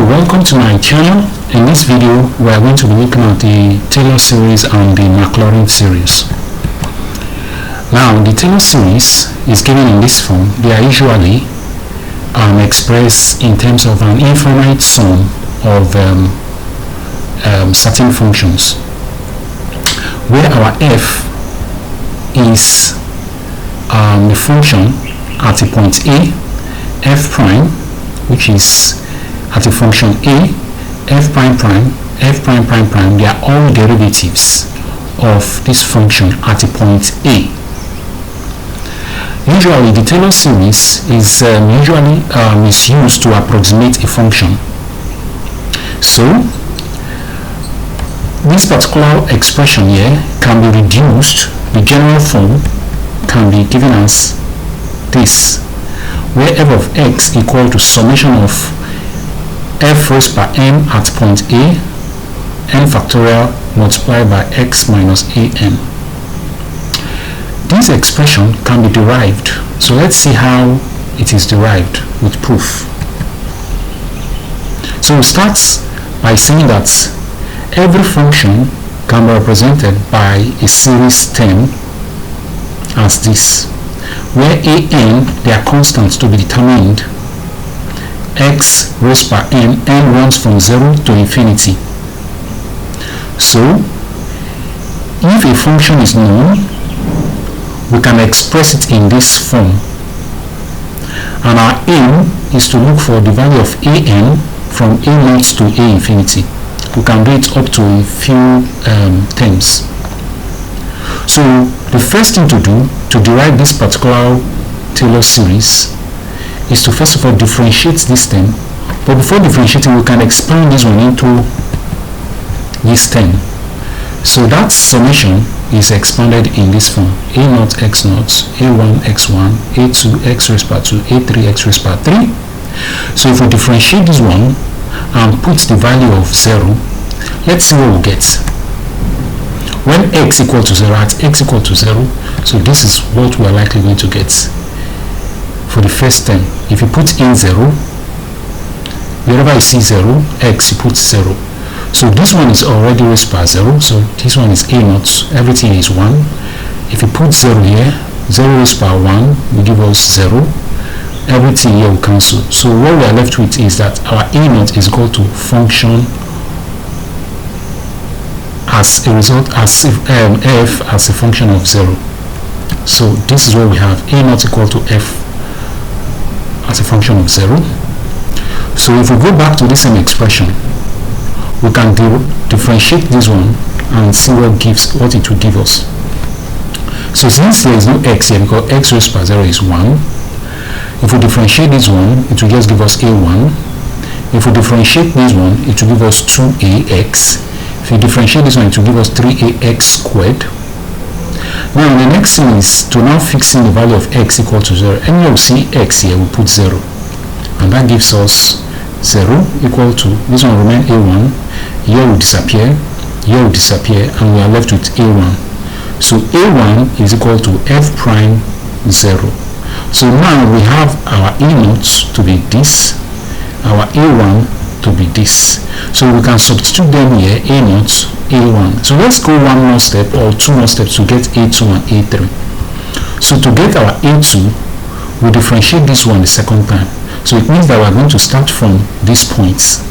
welcome to my channel. In this video we are going to be looking at the Taylor series and the Maclaurin series. Now the Taylor series is given in this form. They are usually expressed in terms of an infinite sum of certain functions, where our f is the function at a point A, f prime, which is at a function A, f prime prime, f prime prime prime. They are all derivatives of this function at a point A. Usually the Taylor series is used to approximate a function. So this particular expression here can be reduced. The general form can be given as this, where f of x equal to summation of f raised by m at point A, n factorial multiplied by x minus an. This expression can be derived. So let's see how it is derived with proof. So we start by saying that every function can be represented by a series term as this, where an, they are constants to be determined, x raised by n runs from 0 to infinity. So if a function is known, we can express it in this form, and our aim is to look for the value of an from a0 to a infinity. We can do it up to a few terms. So the first thing to do to derive this particular Taylor series is to first of all differentiate this term. But before differentiating, we can expand this one into this term. So that summation is expanded in this form: a0 x0, a1 x1, a2 x raised by 2, a3 x raised by 3. So if we differentiate this one and put the value of 0, let's see what we get. When x equal to 0, at x equal to 0, so this is what we are likely going to get for the first term. If you put in 0, wherever you see 0, x, you put 0. So this one is already raised by 0, so this one is a0, everything is 1. If you put 0 here, 0 raised by 1 will give us 0. Everything here will cancel. So what we are left with is that our a0 is equal to function as a result, as if f as a function of 0. So this is what we have: a0 equal to f as a function of 0. So if we go back to this same expression, we can differentiate this one and see what it will give us. So since there is no x here, because x raised by 0 is 1, if we differentiate this one, it will just give us a1. If we differentiate this one, it will give us 2ax. If you differentiate this one, it will give us 3ax squared. Now the next thing is to now fix in the value of x equal to 0. Anywhere we see x here, we put 0, and that gives us 0 equal to, this one will remain a1, here will disappear, here will disappear, and we are left with a1. So a1 is equal to f prime 0. So now we have our a0 to be this, our a1 to be this. So we can substitute them here, a0, a1. So let's go one more step or two more steps to get a2 and a3. So to get our a2, we differentiate this one the second time. So it means that we are going to start from these points.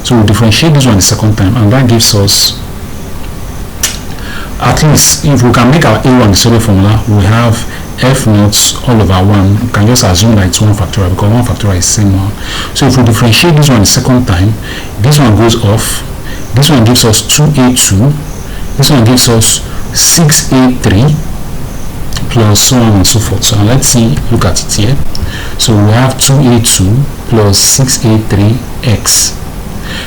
So we differentiate this one the second time, and that gives us, at least if we can make our a1 the solid formula, we have f0 all over 1. We can just assume that it's 1 factorial, because 1 factorial is the same one. So if we differentiate this one the second time, this one goes off, this one gives us 2a2, this one gives us 6a3, plus so on and so forth. So let's see, look at it here. So we have 2a2 plus 6a3x.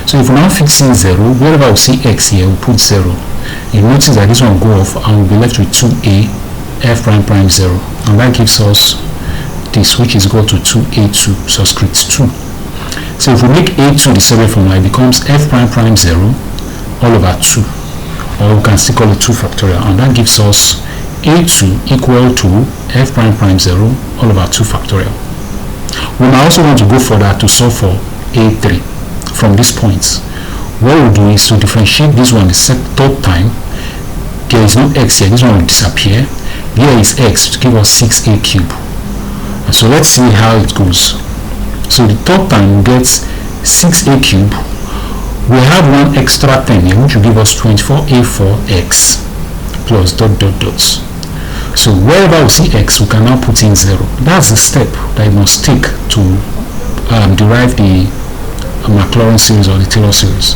So if we now fix in 0, wherever we see x here, we put 0. You notice that this one will go off, and we'll be left with 2a f prime prime 0, and that gives us this, which is equal to 2a2 subscript 2. So if we make a2 the separate formula, it becomes f prime prime 0 all over 2, or we can still call it 2 factorial, and that gives us a2 equal to f prime prime 0 all over 2 factorial. We might also want to go further to solve for a3 from this point. What we'll do is to differentiate this one the third time. There is no x here, this one will disappear. Here is x to give us 6a cube. So let's see how it goes. So the third time we get 6a cube. We have one extra term here which will give us 24a4x plus dot dot dots. So wherever we see x, we can now put in 0. That's the step that you must take to derive the Maclaurin series or the Taylor series.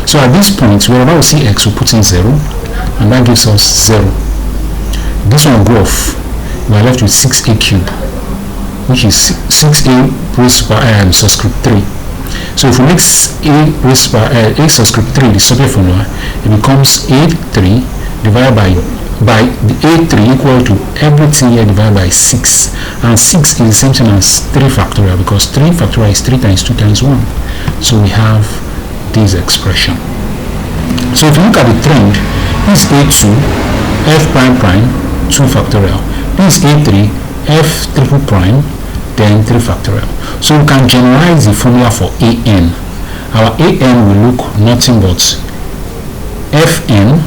So at this point, wherever we see x, we put in 0, and that gives us 0. This one will go off. We are left with 6a cube, which is 6a raised by subscript 3. So if we make a raised by a subscript 3 the subject formula, it becomes a3 divided by the a3 equal to everything here divided by 6, and 6 is the same thing as 3 factorial, because 3 factorial is 3 times 2 times 1. So we have this expression. So if you look at the trend, this is a2 f prime prime 2 factorial, this is a3 f triple prime then 3 factorial. So we can generalize the formula for an. Our an will look nothing but fn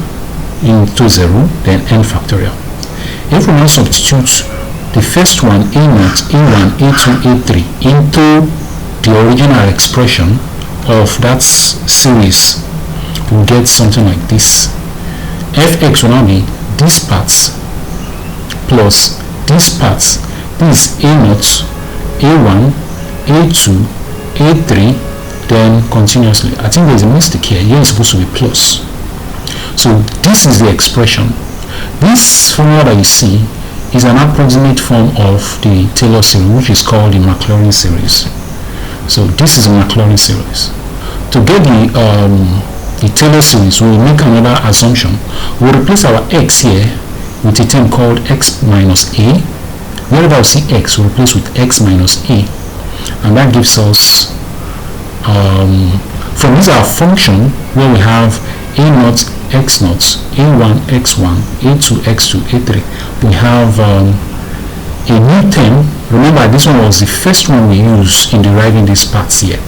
into 0 then n factorial. If we now substitute the first one a0, a1, a2, a3 into the original expression of that series, we'll get something like this. Fx will now be this part plus this part. This is a0, a1, a2, a3, then continuously. I think there's a mistake here. Here is supposed to be plus. So this is the expression. This formula that you see is an approximate form of the Taylor series, which is called the Maclaurin series. So this is a Maclaurin series. To get the Taylor series, we'll make another assumption. We'll replace our x here with a term called x minus a. Wherever we see x, we'll replace with x minus a, and that gives us from this our function where we have a0, x0, a1, x1, a2, x2, a3. We have a new term. Remember, this one was the first one we used in deriving these parts here.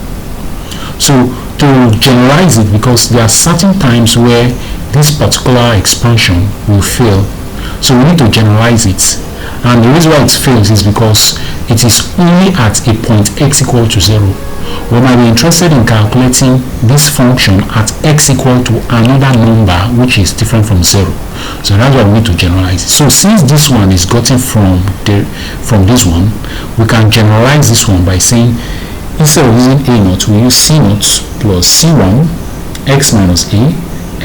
So to generalize it, because there are certain times where this particular expansion will fail, so we need to generalize it. And the reason why it fails is because it is only at a point x equal to 0. We might be interested in calculating this function at x equal to another number which is different from 0. So that's why we need to generalize it. So since this one is gotten from this one, we can generalize this one by saying, instead of using a0, we use c0 plus c1 x minus a,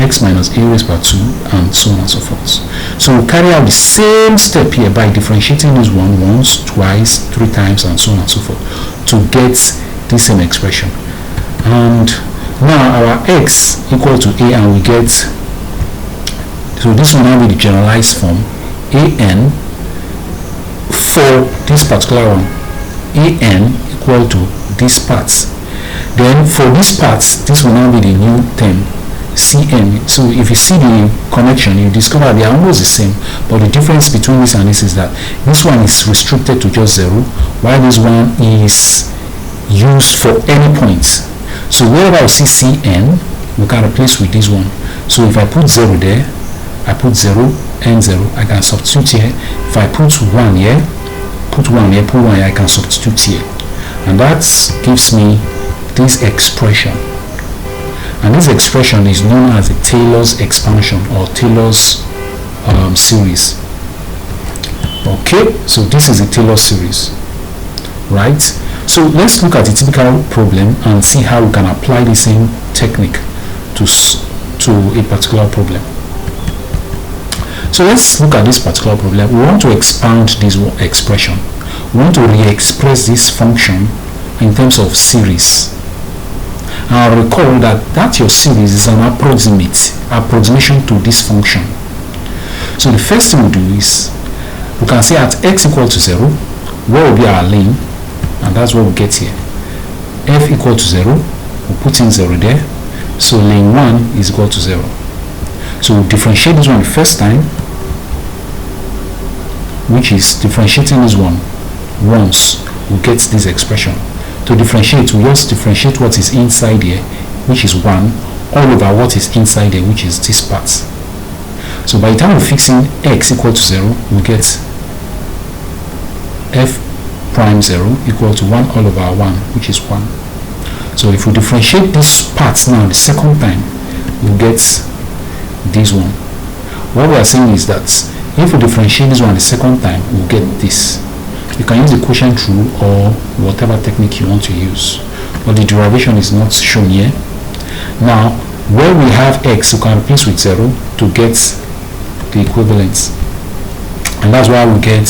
x minus a raised by 2, and so on and so forth. So we'll carry out the same step here by differentiating this one once, twice, 3 times, and so on and so forth to get this same expression. And now our x equal to a, and we get, so this will now be the generalized form, an for this particular one, an equal to this part. Then for this part, this will now be the new term, cn. So if you see the connection, you discover they are almost the same, but the difference between this and this is that this one is restricted to just 0, while this one is used for any point. So wherever I see cn, we can replace with this one. So if I put 0 there, I put 0 and 0, I can substitute here. If I put 1 here, put 1 here, put 1 here, I can substitute here, and that gives me this expression. And this expression is known as the Taylor's expansion or Taylor's series. Okay, so this is the Taylor series, right? So let's look at a typical problem and see how we can apply the same technique to a particular problem. So let's look at this particular problem. We want to expand this expression. We want to re-express this function in terms of series. Now recall that your series is an approximation to this function. So the first thing we do is, we can say at x equal to 0, what will be our lane? And that's what we get here. F equal to 0, we put in 0 there. So lane 1 is equal to 0. So we'll differentiate this one the first time, which is differentiating this one once, we'll get this expression. to differentiate, we just differentiate what is inside here, which is 1, all over what is inside here, which is this part. So by the time we're fixing x equal to 0, we get f prime 0 equal to 1 all over 1, which is 1. So if we differentiate this part now the second time, we'll get this one. What we are saying is that if we differentiate this one the second time, we'll get this. You can use the quotient rule or whatever technique you want to use, but the derivation is not shown here. Now, where we have x, we can replace with 0 to get the equivalence, and that's why we get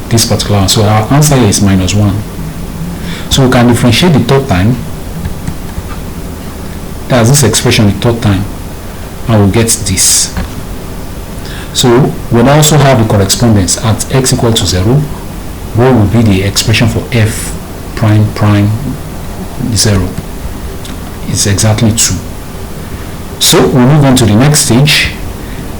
this particular one. So our answer here is -1. So we can differentiate the third time, that's this expression the third time, and we'll get this. So we'll also have the correspondence at x equal to 0. What will be the expression for f prime 0? It's exactly 2. So we'll move on to the next stage.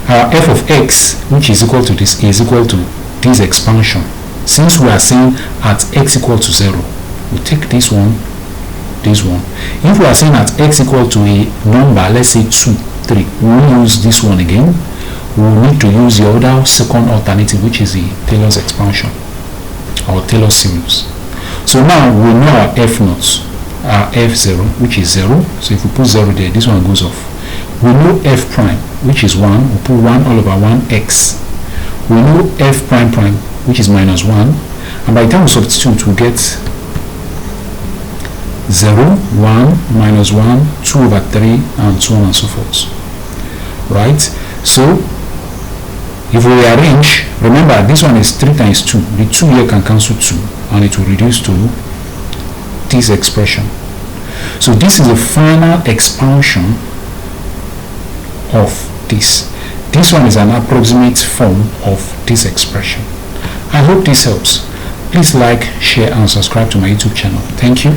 Our f of x, which is equal to this, is equal to this expansion. Since we are saying at x equal to 0, we take this one, this one. If we are saying at x equal to a number, let's say 2, 3, we will use this one again. We will need to use the other second alternative, which is the Taylor's expansion or Taylor series. So now we know our f naught, our f0, which is 0. So if we put 0 there, this one goes off. We know f prime, which is 1. We put 1 all over 1x. We know f prime prime, which is -1. And by the time we substitute, we get 0, 1, -1, 2 over 3, and so on and so forth. Right? So if we rearrange, remember this one is 3 times 2. The 2 here can cancel 2, and it will reduce to this expression. So this is the final expansion of this. This one is an approximate form of this expression. I hope this helps. Please like, share, and subscribe to my YouTube channel. Thank you.